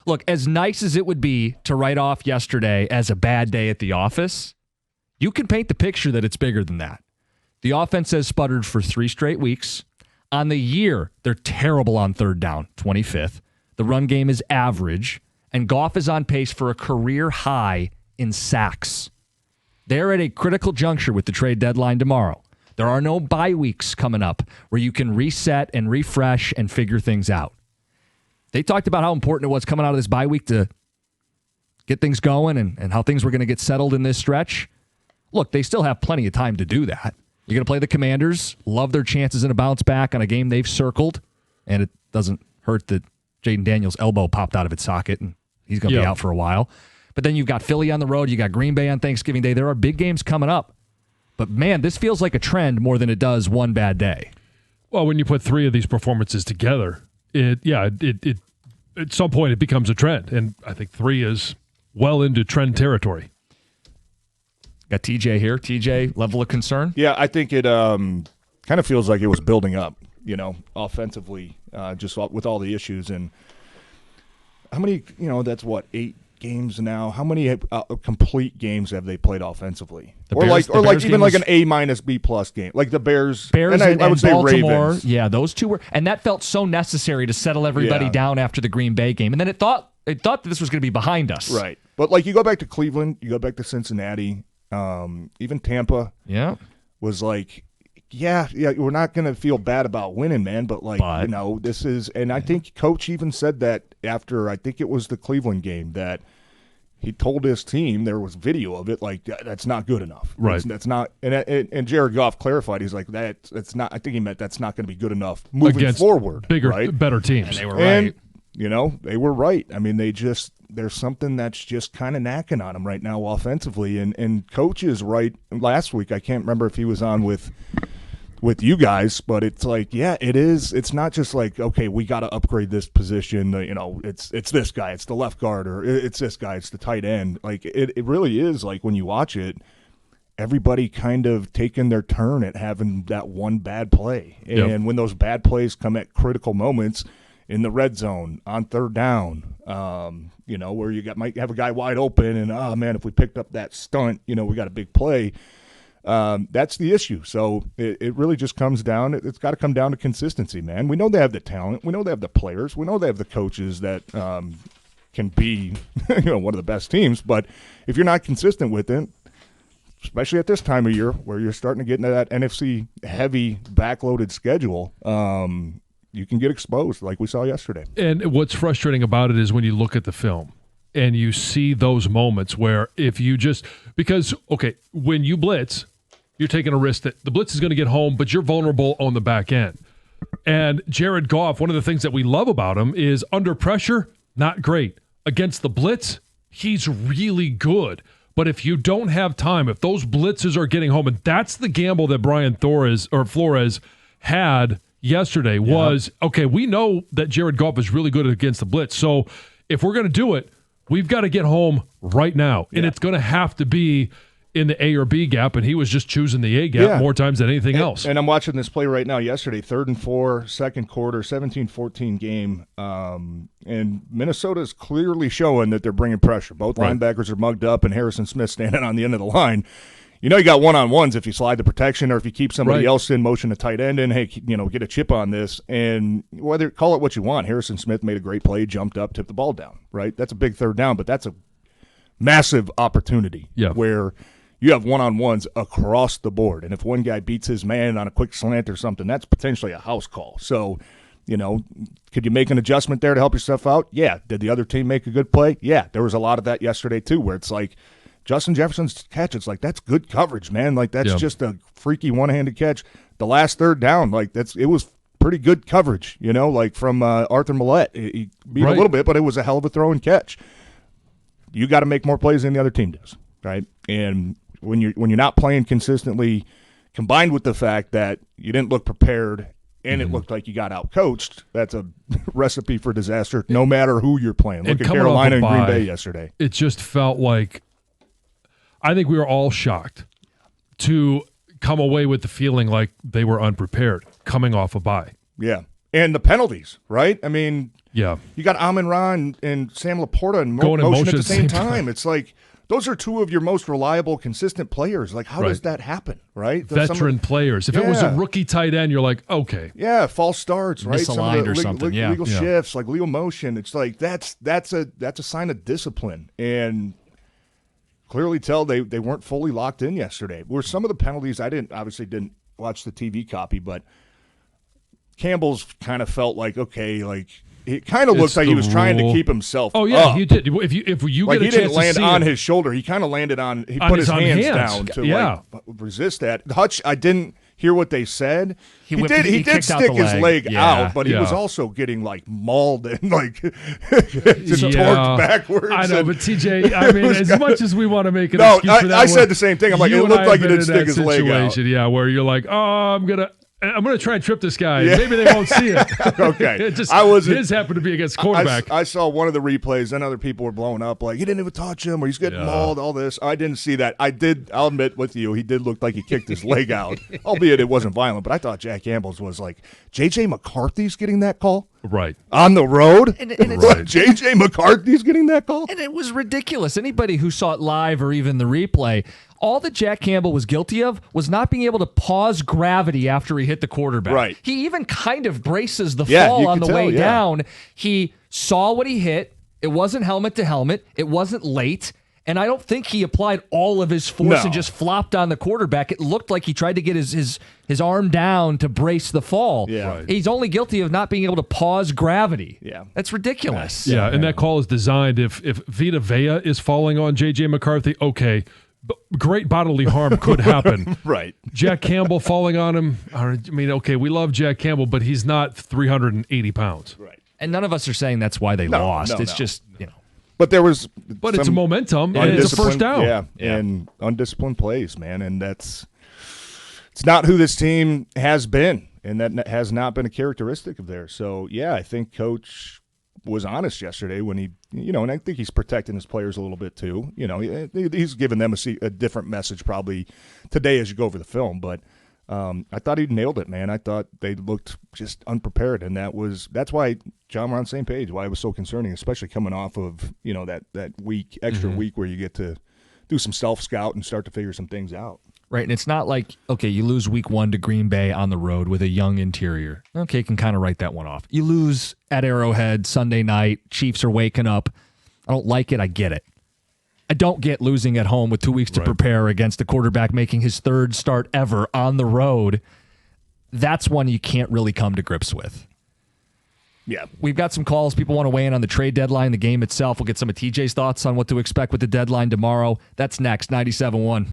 Look, as nice as it would be to write off yesterday as a bad day at the office, you can paint the picture that it's bigger than that. The offense has sputtered for 3 straight weeks. On the year, they're terrible on third down, 25th. The run game is average, and Goff is on pace for a career high in sacks. They're at a critical juncture with the trade deadline tomorrow. There are no bye weeks coming up where you can reset and refresh and figure things out. They talked about how important it was coming out of this bye week to get things going and how things were going to get settled in this stretch. Look, they still have plenty of time to do that. You're going to play the Commanders, love their chances in a bounce back on a game they've circled, and it doesn't hurt that Jaden Daniels' elbow popped out of its socket, and he's going to be out for a while. But then you've got Philly on the road, you got Green Bay on Thanksgiving Day. There are big games coming up. But, man, this feels like a trend more than it does one bad day. Well, when you put 3 of these performances together, it at some point it becomes a trend, and I think 3 is well into trend territory. Got TJ here. TJ, level of concern? Yeah, I think it kind of feels like it was building up, offensively, just with all the issues. And how many, that's what, 8 games now. How many complete games have they played offensively? Bears, even like an A- B+ game, like the Bears and I would say Baltimore. Ravens. Yeah, those two were, and that felt so necessary to settle everybody down after the Green Bay game. And then it thought that this was going to be behind us. Right, but like you go back to Cleveland, you go back to Cincinnati, even Tampa. Yeah, was like. Yeah, we're not going to feel bad about winning, man, but this is – and I think Coach even said that after I think it was the Cleveland game that he told his team, there was video of it, like, that's not good enough. Right. That's not – and Jared Goff clarified, he's like, that's not – I think he meant that's not going to be good enough moving against forward. Bigger, right? better teams. And they were right. And, they were right. I mean, there's something that's just kind of knacking on them right now offensively, and Coach is right. Last week, I can't remember if he was on with you guys, but it's like, yeah, it is. It's not just like, okay, we got to upgrade this position. It's this guy, it's the left guard, or it's this guy, it's the tight end. Like it really is. Like when you watch it, everybody kind of taking their turn at having that one bad play, and when those bad plays come at critical moments in the red zone on third down, where you might have a guy wide open, and oh man, if we picked up that stunt, we got a big play. That's the issue. So it really just comes down. It's got to come down to consistency, man. We know they have the talent. We know they have the players. We know they have the coaches that can be, one of the best teams. But if you're not consistent with it, especially at this time of year where you're starting to get into that NFC heavy backloaded schedule, you can get exposed like we saw yesterday. And what's frustrating about it is when you look at the film and you see those moments where if you just – because, okay, when you blitz, you're taking a risk that the blitz is going to get home, but you're vulnerable on the back end. And Jared Goff, one of the things that we love about him is under pressure, not great. Against the blitz, he's really good. But if you don't have time, if those blitzes are getting home, and that's the gamble that Brian Flores had yesterday was, okay, we know that Jared Goff is really good against the blitz. So if we're going to do it, we've got to get home right now. And it's going to have to be in the A or B gap, and he was just choosing the A gap more times than anything else. And I'm watching this play right now yesterday, 3rd and 4, second quarter, 17-14 game. And Minnesota's clearly showing that they're bringing pressure. Both linebackers are mugged up, and Harrison Smith standing on the end of the line. You got one-on-ones if you slide the protection or if you keep somebody else in motion, a tight end in, hey, get a chip on this. And call it what you want. Harrison Smith made a great play, jumped up, tipped the ball down, right? That's a big third down, but that's a massive opportunity where you have one-on-ones across the board. And if one guy beats his man on a quick slant or something, that's potentially a house call. So, could you make an adjustment there to help yourself out? Yeah. Did the other team make a good play? Yeah. There was a lot of that yesterday too, where it's like, Justin Jefferson's catch, it's like, that's good coverage, man. Like, that's just a freaky one-handed catch. The last third down, like, it was pretty good coverage, like from Arthur Millette. He beat a little bit, but it was a hell of a throw and catch. You got to make more plays than the other team does, right? And when you're not playing consistently, combined with the fact that you didn't look prepared and it looked like you got out-coached, that's a recipe for disaster no matter who you're playing. Look at Carolina and Green Bay yesterday. It just felt like I think we were all shocked to come away with the feeling like they were unprepared coming off a bye. Yeah. And the penalties, right? I mean, Yeah. You got Amon-Ra and Sam Laporta in Going in motion at the same time. It's like those are two of your most reliable, consistent players. Like, how does that happen, right? Veteran players. If it was a rookie tight end, you're like, okay. Yeah, false starts, right? Misaligned or something, legal shifts, like legal motion. It's like that's a sign of discipline. And clearly tell they weren't fully locked in yesterday. Were some of the penalties, I obviously didn't watch the TV copy, but Campbell's kind of felt like, okay, like it kind of looks like he was trying to keep himself up. He did. If you like get a chance he didn't to land see on it, his shoulder. He kind of landed on. He on put his hands down to like resist that. Hutch, I didn't hear what they said. He did stick his leg out, but he was also getting like mauled and like just torqued backwards. I know, but TJ, I mean, as much as we want to make an excuse for that, I said the same thing. I'm like, it looked like he didn't stick his leg out. Yeah, where you're like, oh, I'm gonna try and trip this guy. Yeah. Maybe they won't see it. Okay. His happened to be against quarterback. I saw one of the replays, and other people were blowing up like, he didn't even touch him, or he's getting mauled, all this. I didn't see that. I'll admit with you, he did look like he kicked his leg out, albeit it wasn't violent. But I thought Jack Campbell's was like, J.J. McCarthy's getting that call? Right. On the road? And it's J.J. McCarthy's getting that call? And it was ridiculous. Anybody who saw it live or even the replay, all that Jack Campbell was guilty of was not being able to pause gravity after he hit the quarterback. Right. He even kind of braces the fall on the way down. He saw what he hit. It wasn't helmet to helmet. It wasn't late. And I don't think he applied all of his force and just flopped on the quarterback. It looked like he tried to get his arm down to brace the fall. Yeah. Right. He's only guilty of not being able to pause gravity. Yeah. That's ridiculous. Yeah, and that call is designed if Vita Vea is falling on J.J. McCarthy, okay, great bodily harm could happen. Right. Jack Campbell falling on him, I mean, okay, we love Jack Campbell, but he's not 380 pounds. Right. And none of us are saying that's why they lost. It's just, But there was it's a momentum, and it's a first down. Yeah, and undisciplined plays, man. And it's not who this team has been, and that has not been a characteristic of theirs. So, yeah, I think Coach was honest yesterday when he, and I think he's protecting his players a little bit too. He's giving them a different message probably today as you go over the film. But I thought he nailed it, man. I thought they looked just unprepared, and that's why John, we're on the same page. Why it was so concerning, especially coming off of that extra week where you get to do some self scout and start to figure some things out. Right, and it's not like, okay, you lose week 1 to Green Bay on the road with a young interior. Okay, you can kind of write that one off. You lose at Arrowhead Sunday night. Chiefs are waking up. I don't like it. I get it. I don't get losing at home with 2 weeks to prepare against a quarterback making his 3rd start ever on the road. That's one you can't really come to grips with. Yeah. We've got some calls. People want to weigh in on the trade deadline, the game itself. We'll get some of TJ's thoughts on what to expect with the deadline tomorrow. That's next, 97.1.